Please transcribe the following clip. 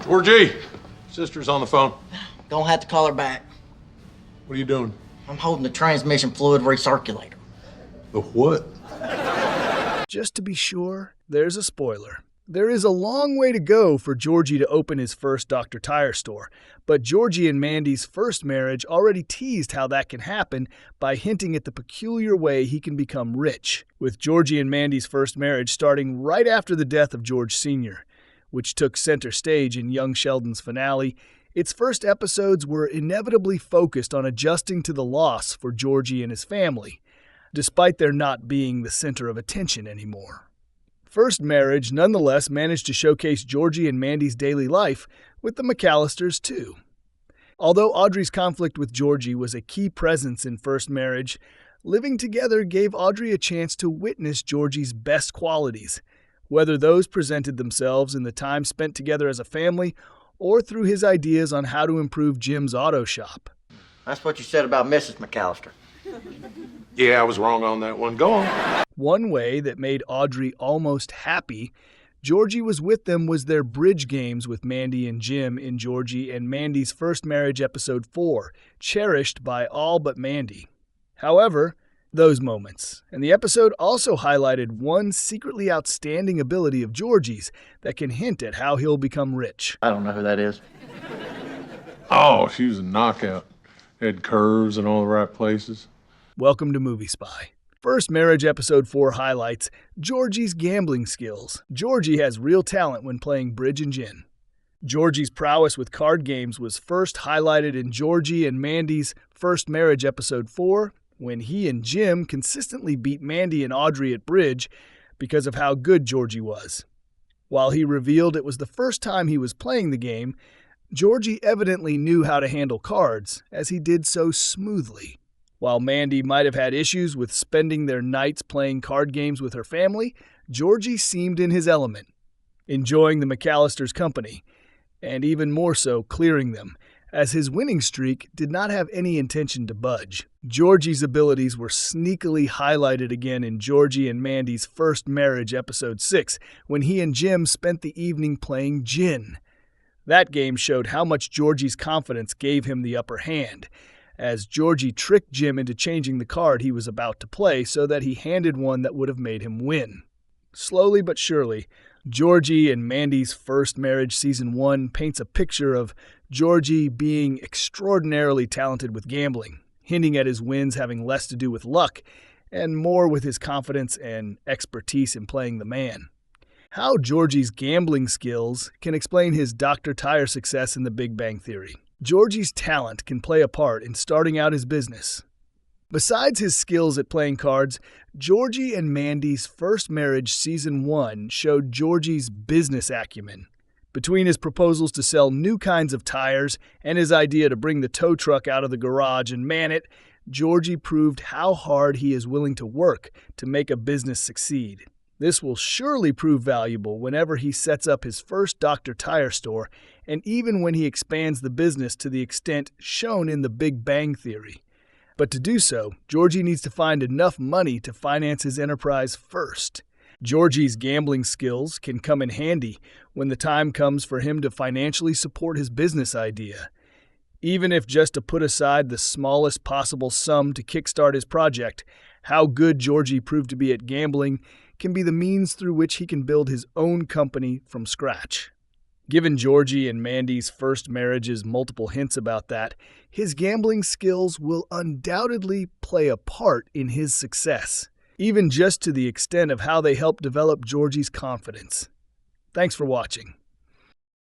4G. Sister's on the phone. Gonna have to call her back. What are you doing? I'm holding the transmission fluid recirculator. The what? Just to be sure, there's a spoiler. There is a long way to go for Georgie to open his first Dr. Tire store, but Georgie and Mandy's first marriage already teased how that can happen by hinting at the peculiar way he can become rich, with Georgie and Mandy's first marriage starting right after the death of George Sr., which took center stage in Young Sheldon's finale. Its first episodes were inevitably focused on adjusting to the loss for Georgie and his family, despite their not being the center of attention anymore. First Marriage nonetheless managed to showcase Georgie and Mandy's daily life with the McAllisters too. Although Audrey's conflict with Georgie was a key presence in First Marriage, living together gave Audrey a chance to witness Georgie's best qualities, whether those presented themselves in the time spent together as a family or through his ideas on how to improve Jim's auto shop. That's what you said about Mrs. McAllister. Yeah, I was wrong on that one. Go on. One way that made Audrey almost happy Georgie was with them was their bridge games with Mandy and Jim in Georgie and Mandy's First Marriage Episode 4, Cherished by All But Mandy. However, those moments, and the episode also highlighted one secretly outstanding ability of Georgie's that can hint at how he'll become rich. I don't know who that is. Oh, she was a knockout. Had curves in all the right places. Welcome to Movie Spy. First Marriage Episode 4 highlights Georgie's gambling skills. Georgie has real talent when playing bridge and gin. Georgie's prowess with card games was first highlighted in Georgie and Mandy's First Marriage Episode 4, when he and Jim consistently beat Mandy and Audrey at bridge because of how good Georgie was. While he revealed it was the first time he was playing the game, Georgie evidently knew how to handle cards, as he did so smoothly. While Mandy might have had issues with spending their nights playing card games with her family, Georgie seemed in his element, enjoying the McAllisters' company, and even more so clearing them, as his winning streak did not have any intention to budge. Georgie's abilities were sneakily highlighted again in Georgie and Mandy's First Marriage Episode 6, when he and Jim spent the evening playing gin. That game showed how much Georgie's confidence gave him the upper hand, as Georgie tricked Jim into changing the card he was about to play so that he handed one that would have made him win. Slowly but surely, Georgie and Mandy's First Marriage Season 1 paints a picture of Georgie being extraordinarily talented with gambling, hinting at his wins having less to do with luck and more with his confidence and expertise in playing the man. How Georgie's gambling skills can explain his Dr. Tire success in The Big Bang Theory. Georgie's talent can play a part in starting out his business. Besides his skills at playing cards, Georgie and Mandy's First Marriage Season 1 showed Georgie's business acumen. Between his proposals to sell new kinds of tires and his idea to bring the tow truck out of the garage and man it, Georgie proved how hard he is willing to work to make a business succeed. This will surely prove valuable whenever he sets up his first Dr. Tire store, and even when he expands the business to the extent shown in The Big Bang Theory. But to do so, Georgie needs to find enough money to finance his enterprise first. Georgie's gambling skills can come in handy when the time comes for him to financially support his business idea. Even if just to put aside the smallest possible sum to kickstart his project, how good Georgie proved to be at gambling can be the means through which he can build his own company from scratch. Given Georgie and Mandy's first marriage's multiple hints about that, his gambling skills will undoubtedly play a part in his success, even just to the extent of how they help develop Georgie's confidence. Thanks for watching.